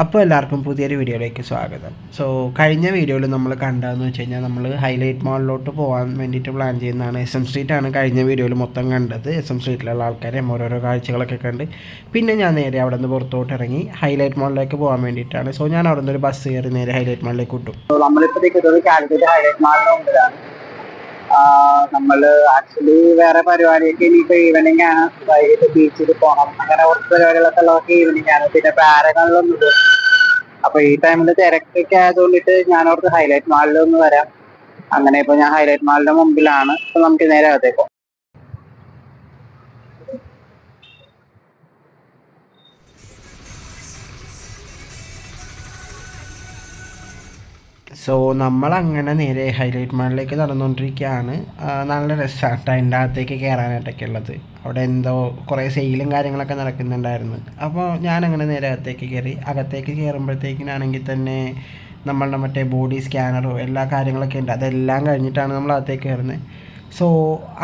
അപ്പോൾ എല്ലാവർക്കും പുതിയൊരു വീഡിയോയിലേക്ക് സ്വാഗതം. കഴിഞ്ഞ വീഡിയോയിൽ നമ്മൾ കണ്ടതെന്ന് വെച്ച് കഴിഞ്ഞാൽ നമ്മൾ ഹൈലൈറ്റ് മാളിലോട്ട് പോകാൻ വേണ്ടിയിട്ട് പ്ലാൻ ചെയ്യുന്നതാണ്. SM സ്ട്രീറ്റാണ് കഴിഞ്ഞ വീഡിയോയിൽ മൊത്തം കണ്ടത്. SM സ്ട്രീറ്റിലുള്ള ആൾക്കാരെയും ഓരോരോ കാഴ്ചകളൊക്കെ കണ്ട് പിന്നെ ഞാൻ നേരെ അവിടെ നിന്ന് പുറത്തോട്ട് ഇറങ്ങി ഹൈലൈറ്റ് മാളിലേക്ക് പോകാൻ വേണ്ടിയിട്ടാണ്. ഞാൻ അവിടെ നിന്ന് ഒരു ബസ് കയറി നേരെ ഹൈലൈറ്റ് മാളിലേക്ക് വിട്ടു. നമ്മളിപ്പോൾ കാലിക്കറ്റ് ഹൈലൈറ്റ് മാളിൻ്റെ മുമ്പിലാണ്. നമ്മൾ ആക്ച്വലി വേറെ പരിപാടിയൊക്കെ ഇനിയിപ്പോൾ ഈവനിങ് ആണ്. വൈകിട്ട് ബീച്ചിൽ പോകണം, അങ്ങനെ കുറച്ച് പരിപാടികളൊക്കെ ഉള്ളതൊക്കെ ഈവനിങ് ആണ്. പിന്നെ പാരകളിലൊന്നും പോകും. അപ്പോൾ ഈ ടൈമിൽ തിരക്കൊക്കെ ആയതുകൊണ്ടിട്ട് ഞാൻ ഓർത്ത് ഹൈലൈറ്റ് മാളിൽ ഒന്ന് വരാം. അങ്ങനെ ഇപ്പോൾ ഞാൻ ഹൈലൈറ്റ് മാളിൻ്റെ മുമ്പിലാണ്. അപ്പോൾ നമുക്ക് നേരെ അകത്തേക്കോ. നമ്മളങ്ങനെ നേരെ ഹൈലൈറ്റ് മാളിലേക്ക് നടന്നുകൊണ്ടിരിക്കുകയാണ്. നല്ല രസമാണ് അതിൻ്റെ അകത്തേക്ക് കയറാനായിട്ടൊക്കെ ഉള്ളത്. അവിടെ എന്തോ കുറേ സെയിലും കാര്യങ്ങളൊക്കെ നടക്കുന്നുണ്ടായിരുന്നു. അപ്പോൾ ഞാനങ്ങനെ നേരെ അകത്തേക്ക് കയറി. അകത്തേക്ക് കയറുമ്പോഴത്തേക്കിനാണെങ്കിൽ തന്നെ നമ്മളുടെ മറ്റേ ബോഡി സ്കാനറോ എല്ലാ കാര്യങ്ങളൊക്കെ ഉണ്ട്. അതെല്ലാം കഴിഞ്ഞിട്ടാണ് നമ്മൾ അകത്തേക്ക് കയറുന്നത്.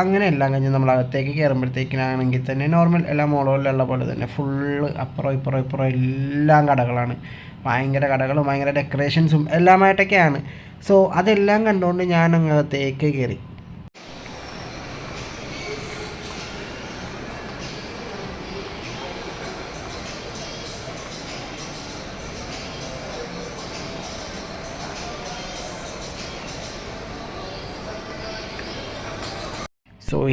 അങ്ങനെ എല്ലാം കഴിഞ്ഞ് നമ്മൾ അകത്തേക്ക് കയറുമ്പോഴത്തേക്കിനാണെങ്കിൽ തന്നെ നോർമൽ എല്ലാ മോളുകളിലുള്ള പോലെ തന്നെ ഫുള്ള് അപ്പുറം ഇപ്പുറം എല്ലാം കടകളാണ്. ഭയങ്കര കടകളും ഭയങ്കര ഡെക്കറേഷൻസും എല്ലാമായിട്ടൊക്കെയാണ്. അതെല്ലാം കണ്ടുകൊണ്ട് ഞാൻ അങ്ങകത്തേക്ക് കയറി.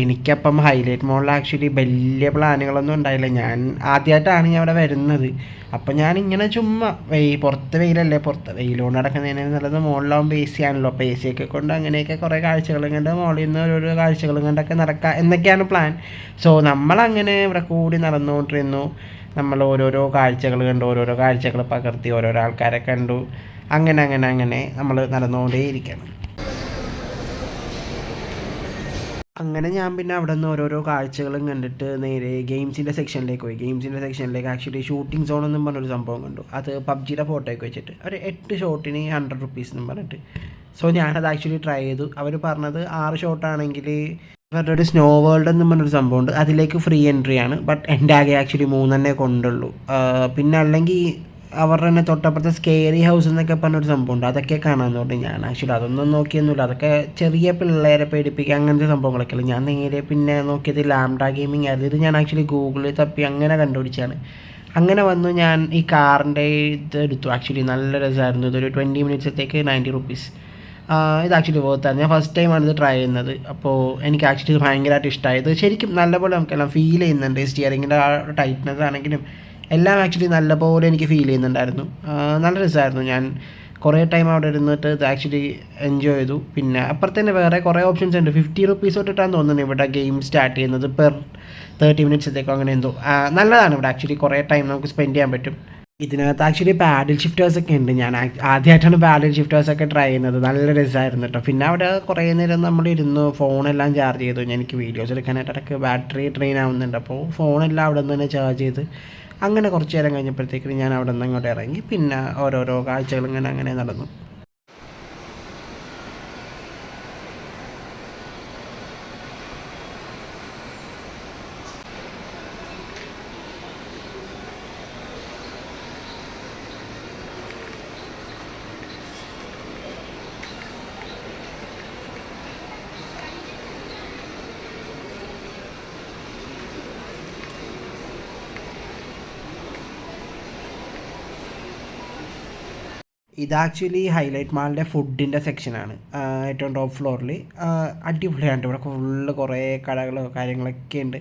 എനിക്കപ്പം ഹൈലൈറ്റ് മോളിൽ ആക്ച്വലി വലിയ പ്ലാനുകളൊന്നും ഉണ്ടായില്ല. ഞാൻ ആദ്യമായിട്ടാണ് അവിടെ വരുന്നത്. അപ്പം ഞാനിങ്ങനെ ചുമ്മാ പുറത്ത് വെയിലല്ലേ, പുറത്ത് വെയിലുകൊണ്ട് നടക്കുന്നതിന് നല്ലത് മുകളിലാവുമ്പോൾ AC ആണല്ലോ. അപ്പോൾ AC ഒക്കെ കൊണ്ട് അങ്ങനെയൊക്കെ കുറേ കാഴ്ചകളും കണ്ട് മുകളിൽ നിന്ന് ഓരോരോ കാഴ്ചകളും കണ്ടൊക്കെ നടക്കുക എന്നൊക്കെയാണ് പ്ലാൻ. നമ്മളങ്ങനെ ഇവിടെ കൂടി നടന്നുകൊണ്ടിരുന്നു. നമ്മൾ ഓരോരോ കാഴ്ചകൾ കണ്ടു, ഓരോരോ കാഴ്ചകൾ പകർത്തി, ഓരോരോ ആൾക്കാരെ കണ്ടു. അങ്ങനെ നമ്മൾ നടന്നുകൊണ്ടേയിരിക്കുകയാണ്. അങ്ങനെ ഞാൻ പിന്നെ അവിടെ നിന്ന് ഓരോരോ കാഴ്ചകളും കണ്ടിട്ട് നേരെ ഗെയിംസിൻ്റെ സെക്ഷനിലേക്ക് പോയി. ഗെയിംസിൻ്റെ സെക്ഷനിലേക്ക് ആക്ച്വലി ഷൂട്ടിംഗ് സോൺ എന്നും പറഞ്ഞൊരു സംഭവം കണ്ടു. അത് PUBGയുടെ ഫോട്ടോയൊക്കെ വെച്ചിട്ട് ഒരു 8 ഷോട്ടിന് 100 റുപ്പീസ് എന്നും പറഞ്ഞിട്ട്. ഞാനത് ആക്ച്വലി ട്രൈ ചെയ്തു. അവർ പറഞ്ഞത് 6 ഷോട്ടാണെങ്കിൽ ഇവരുടെ ഒരു സ്നോ വേൾഡ് എന്നും പറഞ്ഞൊരു സംഭവമുണ്ട്, അതിലേക്ക് ഫ്രീ എൻട്രി ആണ്. ബട്ട് എൻ്റെ ആകെ ആക്ച്വലി 3 കൊണ്ടുള്ളൂ. പിന്നെ അല്ലെങ്കിൽ അവരുടെ തന്നെ തൊട്ടപ്പുറത്തെ സ്കേറി ഹൗസ് എന്നൊക്കെ പറഞ്ഞൊരു സംഭവമുണ്ട്, അതൊക്കെ കാണാൻ തോന്നി. ഞാൻ ആക്ച്വലി അതൊന്നും നോക്കിയൊന്നുമില്ല. അതൊക്കെ ചെറിയ പിള്ളേരെ പേടിപ്പിക്കുക അങ്ങനത്തെ സംഭവങ്ങളൊക്കെ അല്ല. ഞാൻ നേരെ പിന്നെ നോക്കിയത് ലാംഡ ഗെയിമിംഗ് ആയിരുന്നു. ഇത് ഞാൻ ആക്ച്വലി ഗൂഗിളിൽ തപ്പി അങ്ങനെ കണ്ടുപിടിച്ചാണ്. അങ്ങനെ വന്നു ഞാൻ ഈ കാറിൻ്റെ ഇത് എടുത്തു. ആക്ച്വലി നല്ല രസമായിരുന്നു. ഇതൊരു 20 മിനിറ്റ്സത്തേക്ക് 90 റുപ്പീസ്. ഇത് ആക്ച്വലി വർത്താണ്. ഞാൻ ഫസ്റ്റ് ടൈമാണ് ഇത് ട്രൈ ചെയ്യുന്നത്. അപ്പോൾ എനിക്ക് ആക്ച്വലി ഇത് ഭയങ്കരമായിട്ട് ഇഷ്ടമായത്. ശരിക്കും നല്ലപോലെ നമുക്കെല്ലാം ഫീൽ ചെയ്യുന്നുണ്ട്. സ്റ്റിയറിങ്ങിൻ്റെ ആ ടൈറ്റ്നസ് ആണെങ്കിലും എല്ലാം ആക്ച്വലി നല്ലപോലെ എനിക്ക് ഫീൽ ചെയ്യുന്നുണ്ടായിരുന്നു. നല്ല രസമായിരുന്നു. ഞാൻ കുറേ ടൈം അവിടെ ഇരുന്നിട്ട് ഇത് ആക്ച്വലി എൻജോയ് ചെയ്തു. പിന്നെ അപ്പുറത്തന്നെ വേറെ കുറേ ഓപ്ഷൻസ് ഉണ്ട്. 50 റുപ്പീസ് തൊട്ടിട്ടാണ് തോന്നുന്നത് ഇവിടെ ഗെയിം സ്റ്റാർട്ട് ചെയ്യുന്നത്. പെർ 30 മിനിറ്റ്സത്തേക്കോ അങ്ങനെ എന്തോ. നല്ലതാണ് ഇവിടെ ആക്ച്വലി. കുറേ ടൈം നമുക്ക് സ്പെൻഡ് ചെയ്യാൻ പറ്റും. ഇതിനകത്ത് ആക്ച്വലി പാഡിൽ ഷിഫ്റ്റേഴ്സൊക്കെ ഉണ്ട്. ഞാൻ ആദ്യമായിട്ടാണ് പാഡിൽ ഷിഫ്റ്റേഴ്സൊക്കെ ട്രൈ ചെയ്യുന്നത്. നല്ല രസമായിരുന്നു കേട്ടോ. പിന്നെ അവിടെ കുറേ നേരം നമ്മളിരുന്നു, ഫോണെല്ലാം ചാർജ് ചെയ്തു. എനിക്ക് വീഡിയോസ് എടുക്കാനായിട്ട് ഇടയ്ക്ക് ബാറ്ററി ഡ്രെയിൻ ആവുന്നുണ്ട്. അപ്പോൾ ഫോണെല്ലാം അവിടെ നിന്ന് തന്നെ ചാർജ് ചെയ്ത് അങ്ങനെ കുറച്ച് നേരം കഴിഞ്ഞപ്പോഴത്തേക്കും ഞാൻ അവിടെ നിന്ന് അങ്ങോട്ട് ഇറങ്ങി. പിന്നെ ഓരോരോ കാഴ്ചകൾ അങ്ങനെ നടന്നു. ഇത് ആക്ച്വലി ഹൈലൈറ്റ് മാളിൻ്റെ ഫുഡിൻ്റെ സെക്ഷനാണ്. ഏറ്റവും ടോപ്പ് ഫ്ലോറിൽ അടിപൊളിയാണ്. ഇവിടെ ഫുള്ള് കുറേ കടകളോ കാര്യങ്ങളൊക്കെ ഉണ്ട്.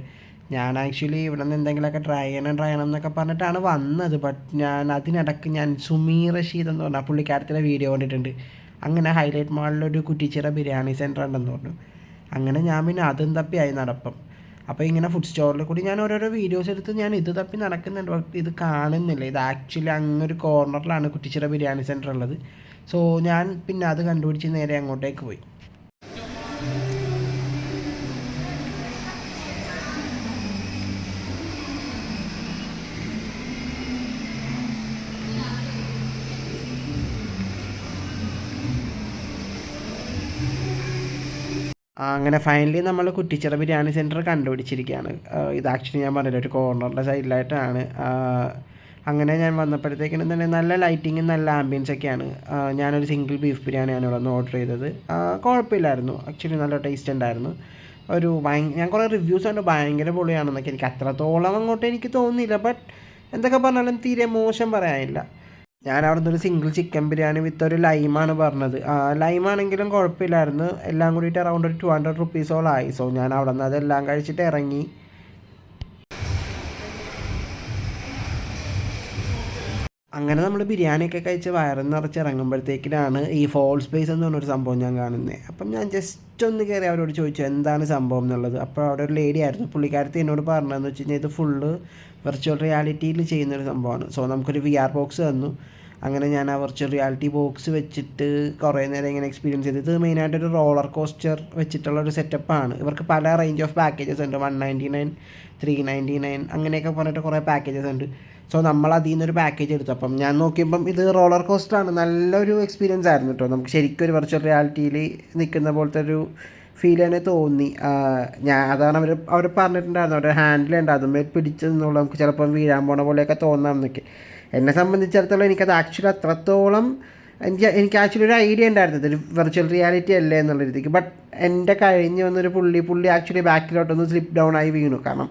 ഞാൻ ആക്ച്വലി ഇവിടെ നിന്ന് എന്തെങ്കിലുമൊക്കെ ട്രൈ ചെയ്യണം എന്നൊക്കെ പറഞ്ഞിട്ടാണ് വന്നത്. ബട്ട് ഞാൻ അതിനിടയ്ക്ക് സുമി റഷീദ് എന്ന് പറഞ്ഞാൽ പുള്ളിക്കാരത്തിൻ്റെ വീഡിയോ കണ്ടിട്ടുണ്ട്. അങ്ങനെ ഹൈലൈറ്റ് മാളിലൊരു കുറ്റിച്ചിറ ബിരിയാണി സെൻറ്റർ ഉണ്ടെന്ന് പറഞ്ഞു. അങ്ങനെ ഞാൻ പിന്നെ അതും തപ്പിയായി നടപ്പം. അപ്പോൾ ഇങ്ങനെ ഫുഡ് സ്റ്റോറിൽ കൂടി ഞാൻ ഓരോരോ വീഡിയോസ് എടുത്ത് ഞാൻ ഇത് തപ്പി നടക്കുന്നുണ്ട്. ബട്ട് ഇത് കാണുന്നില്ല. ഇത് ആക്ച്വലി അങ്ങൊരു കോർണറിലാണ് കുറ്റിച്ചിറ ബിരിയാണി സെൻറ്റർ ഉള്ളത്. ഞാൻ പിന്നെ അത് കണ്ടുപിടിച്ച് നേരെ അങ്ങോട്ടേക്ക് പോയി. അങ്ങനെ ഫൈനലി നമ്മൾ കുറ്റിച്ചിറ ബിരിയാണി സെൻറ്റർ കണ്ടുപിടിച്ചിരിക്കുകയാണ്. ഇത് ആക്ച്വലി ഞാൻ പറഞ്ഞില്ല, ഒരു കോർണറിൻ്റെ സൈഡിലായിട്ടാണ്. അങ്ങനെ ഞാൻ വന്നപ്പോഴത്തേക്കിനും തന്നെ നല്ല ലൈറ്റിങ്ങും നല്ല ആംബിയൻസ് ഒക്കെയാണ്. ഞാനൊരു സിംഗിൾ ബീഫ് ബിരിയാണിയാണ് ഇവിടെ നിന്ന് ഓർഡർ ചെയ്തത്. കുഴപ്പമില്ലായിരുന്നു, ആക്ച്വലി നല്ല ടേസ്റ്റ് ഉണ്ടായിരുന്നു. ഞാൻ കുറേ റിവ്യൂസ് കണ്ടു ഭയങ്കര പൊളിയാണെന്നൊക്കെ. എനിക്ക് അത്രത്തോളം അങ്ങോട്ട് എനിക്ക് തോന്നിയില്ല, ബട്ട് എന്തൊക്കെ പറഞ്ഞാലും തീരെ മോശം പറയാനില്ല. ഞാൻ അവിടെ നിന്നൊരു സിംഗിൾ ചിക്കൻ ബിരിയാണി വിത്ത് ഒരു ലൈമാണ് പറഞ്ഞത്. ലൈമാണെങ്കിലും കുഴപ്പമില്ലായിരുന്നു. എല്ലാം കൂടിയിട്ട് അറൗണ്ട് ഒരു 200 റുപ്പീസോളം ആയി. സോ ഞാൻ അവിടെ നിന്ന് അതെല്ലാം കഴിച്ചിട്ട് ഇറങ്ങി. അങ്ങനെ നമ്മൾ ബിരിയാണിയൊക്കെ കഴിച്ച് വയറും നിറച്ച് ഇറങ്ങുമ്പോഴത്തേക്കിനാണ് ഈ ഫോൾ സ്പേസ് എന്ന് പറഞ്ഞൊരു സംഭവം ഞാൻ കാണുന്നത്. അപ്പം ഞാൻ ജസ്റ്റ് ഒന്ന് കയറി അവരോട് ചോദിച്ചു എന്താണ് സംഭവം എന്നുള്ളത്. അപ്പോൾ അവിടെ ഒരു ലേഡി ആയിരുന്നു, പുള്ളിക്കാരത്തി എന്നോട് പറഞ്ഞതെന്ന് വെച്ച് കഴിഞ്ഞാൽ ഇത് ഫുള്ള് വെർച്വൽ റിയാലിറ്റിയിൽ ചെയ്യുന്നൊരു സംഭവമാണ്. സോ നമുക്കൊരു VR ബോക്സ് തന്നു. അങ്ങനെ ഞാൻ ആ വെർച്വൽ റിയാലിറ്റി ബോക്സ് വെച്ചിട്ട് കുറേ നേരം ഇങ്ങനെ എക്സ്പീരിയൻസ് ചെയ്ത്. ഇത് മെയിനായിട്ടൊരു റോളർ കോസ്റ്റർ വെച്ചിട്ടുള്ളൊരു സെറ്റപ്പാണ്. ഇവർക്ക് പല റേഞ്ച് ഓഫ് പാക്കേജസ് ഉണ്ട്, 199, 399 അങ്ങനെയൊക്കെ പറഞ്ഞിട്ട് കുറേ പാക്കേജസ് ഉണ്ട്. സോ നമ്മൾ അതിൽ നിന്നൊരു പാക്കേജ് എടുത്തു. അപ്പം ഞാൻ നോക്കിയപ്പം ഇത് റോളർ കോസ്റ്ററാണ്. നല്ലൊരു എക്സ്പീരിയൻസ് ആയിരുന്നു കേട്ടോ. നമുക്ക് ശരിക്കും ഒരു വെർച്വൽ റിയാലിറ്റിയിൽ നിൽക്കുന്ന പോലത്തെ ഒരു ഫീൽ തന്നെ തോന്നി. അതാണ് അവർ പറഞ്ഞിട്ടുണ്ടായിരുന്നു, അവരുടെ ഹാൻഡിൽ ഉണ്ട്, അതുമേൽ പിടിച്ച് നിന്നുള്ള നമുക്ക് ചിലപ്പം വീഴാൻ പോണ പോലെയൊക്കെ തോന്നാം എന്നൊക്കെ. എന്നെ സംബന്ധിച്ചിടത്തോളം എനിക്കത് ആക്ച്വലി അത്രത്തോളം എനിക്ക് ആക്ച്വലി ഒരു ഐഡിയ ഉണ്ടായിരുന്നു ഇതൊരു വെർച്വൽ റിയാലിറ്റി അല്ലേ എന്നുള്ള രീതിക്ക്. ബട്ട് എൻ്റെ കഴിഞ്ഞ് വന്നൊരു പുള്ളി ആക്ച്വലി ബാക്കിലോട്ടൊന്ന് സ്ലിപ്പ് ഡൗൺ ആയി വീണു. കാരണം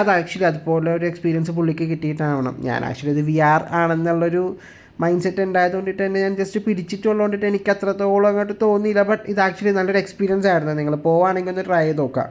അത് ആക്ച്വലി അതുപോലെ ഒരു എക്സ്പീരിയൻസ് പുള്ളിക്ക് കിട്ടിയിട്ടാവണം. ഞാൻ ആക്ച്വലി ഇത് VR ആണെന്നുള്ളൊരു മൈൻഡ് സെറ്റ് ഉണ്ടായതുകൊണ്ടിട്ട് തന്നെ ഞാൻ ജസ്റ്റ് പിടിച്ചിട്ടുള്ളതുകൊണ്ടിട്ട് എനിക്ക് അത്രത്തോളം അങ്ങോട്ട് തോന്നിയില്ല. ബട്ട് ഇത് ആക്ച്വലി നല്ലൊരു എക്സ്പീരിയൻസ് ആയിരുന്നു. നിങ്ങൾ പോവുകയാണെങ്കിൽ ഒന്ന് ട്രൈ ചെയ്ത് നോക്കാം.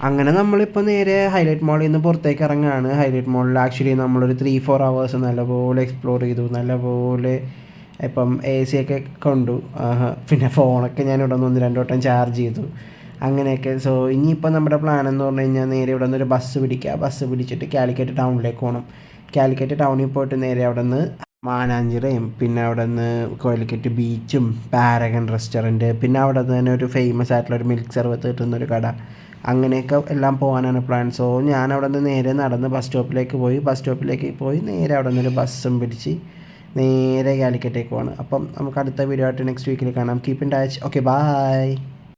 അങ്ങനെ നമ്മളിപ്പോൾ നേരെ ഹൈലൈറ്റ് മോളിൽ നിന്ന് പുറത്തേക്ക് ഇറങ്ങുകയാണ്. ഹൈലൈറ്റ് മോളിൽ ആക്ച്വലി നമ്മളൊരു 3-4 ഹവേഴ്സ് നല്ലപോലെ എക്സ്പ്ലോർ ചെയ്തു. നല്ലപോലെ ഇപ്പം AC ഒക്കെ കൊണ്ടു. പിന്നെ ഫോണൊക്കെ ഞാൻ ഇവിടെ നിന്ന് 1-2 വട്ടം ചാർജ് ചെയ്തു അങ്ങനെയൊക്കെ. സോ ഇനിയിപ്പോൾ നമ്മുടെ പ്ലാൻ എന്ന് പറഞ്ഞു കഴിഞ്ഞാൽ നേരെ ഇവിടെ നിന്നൊരു ബസ് പിടിക്കുക. ബസ് പിടിച്ചിട്ട് കാലിക്കറ്റ് ടൗണിലേക്ക് പോകണം. കാലിക്കറ്റ് ടൗണിൽ പോയിട്ട് നേരെ അവിടെ നിന്ന് മാനാഞ്ചിറയും പിന്നെ അവിടെ നിന്ന് കാലിക്കറ്റ് ബീച്ചും പാരഗൺ റെസ്റ്റോറൻറ്റ് പിന്നെ അവിടെ നിന്ന് തന്നെ ഒരു ഫേമസ് ആയിട്ടുള്ളൊരു മിൽക്ക് സർവത്ത് കിട്ടുന്നൊരു കട അങ്ങനെയൊക്കെ എല്ലാം പോകാനാണ് പ്ലാൻ. സോ ഞാൻ അവിടെ നിന്ന് നേരെ നടന്ന് ബസ് സ്റ്റോപ്പിലേക്ക് പോയി നേരെ അവിടെ നിന്നൊരു ബസ്സും പിടിച്ച് നേരെ കാലിക്കറ്റേക്ക് പോവാണ്. അപ്പം നമുക്ക് അടുത്ത വീഡിയോ ആയിട്ട് നെക്സ്റ്റ് വീക്കിൽ കാണാം. Keep in touch. Okay, by.